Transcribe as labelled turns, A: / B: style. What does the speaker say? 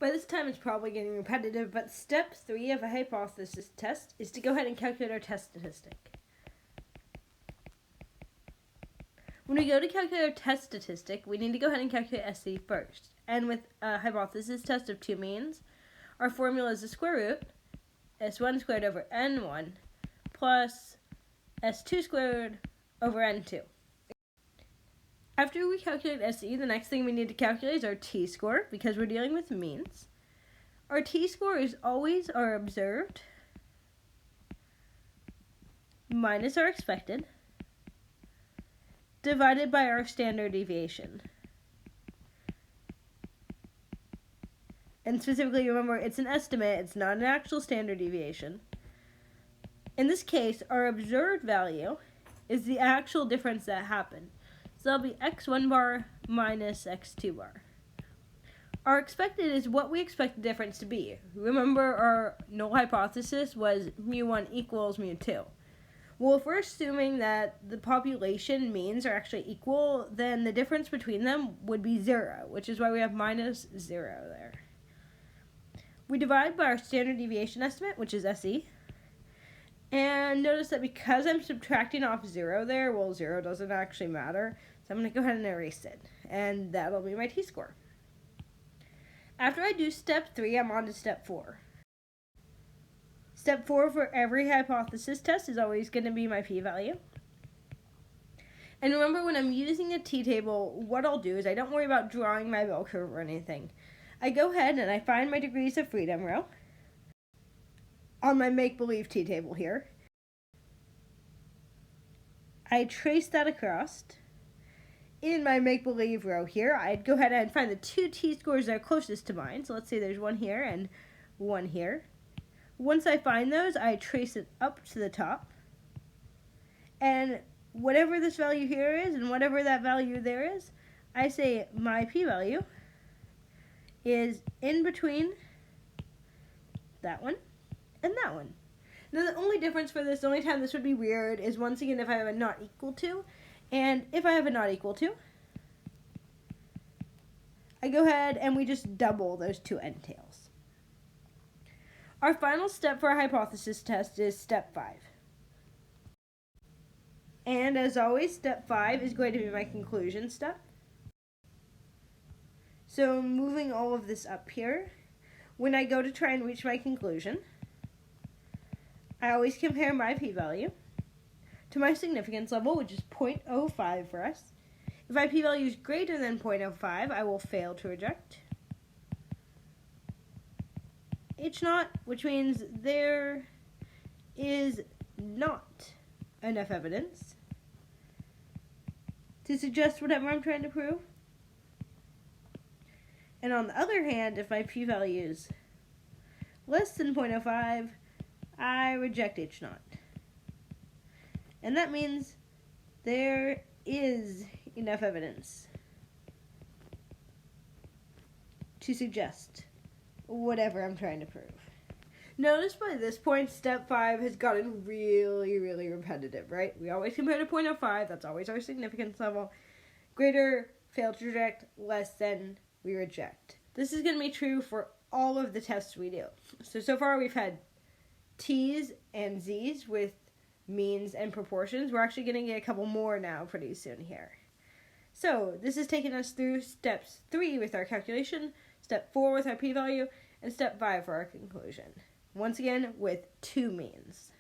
A: By this time, it's probably getting repetitive, but step 3 of a hypothesis test is to go ahead and calculate our test statistic. When we go to calculate our test statistic, we need to go ahead and calculate SC first. And with a hypothesis test of two means, our formula is the square root, S1 squared over N1, plus S2 squared over N2. After we calculate SE, the next thing we need to calculate is our t-score, because we're dealing with means. Our t-score is always our observed minus our expected divided by our standard deviation. And specifically, remember, it's an estimate, it's not an actual standard deviation. In this case, our observed value is the actual difference that happened. So that'll be x1 bar minus x2 bar. Our expected is what we expect the difference to be. Remember, our null hypothesis was mu1 equals mu2. Well, if we're assuming that the population means are actually equal, then the difference between them would be 0, which is why we have minus 0 there. We divide by our standard deviation estimate, which is SE. And notice that because I'm subtracting off 0 there, well, 0 doesn't actually matter. So I'm going to go ahead and erase it. And that'll be my t-score. After I do step 3, I'm on to step 4. Step 4 for every hypothesis test is always going to be my p-value. And remember, when I'm using a t-table, what I'll do is I don't worry about drawing my bell curve or anything. I go ahead and I find my degrees of freedom row on my make-believe t-table here. I trace that across. In my make-believe row here, I'd go ahead and find the two t-scores that are closest to mine. So let's say there's one here and one here. Once I find those, I trace it up to the top. And whatever this value here is and whatever that value there is, I say my p-value is in between that one and that one. Now the only difference for this, the only time this would be weird, is once again if I have a not equal to. And if I have a not equal to, I go ahead and we just double those two end tails. Our final step for our hypothesis test is step 5. And as always, step 5 is going to be my conclusion step. So moving all of this up here, when I go to try and reach my conclusion, I always compare my p-value to my significance level, which is 0.05 for us. If my p-value is greater than 0.05, I will fail to reject. H0, which means there is not enough evidence to suggest whatever I'm trying to prove. And on the other hand, if my p-value is less than 0.05, I reject H0. And that means there is enough evidence to suggest whatever I'm trying to prove. Notice by this point, step 5 has gotten really, really repetitive, right? We always compare to 0.05, that's always our significance level. Greater, fail to reject, less than, we reject. This is going to be true for all of the tests we do. So far we've had T's and Z's with means and proportions. We're actually going to get a couple more now pretty soon here. So this has taken us through steps 3 with our calculation, step 4 with our p-value, and step 5 for our conclusion. Once again, with two means.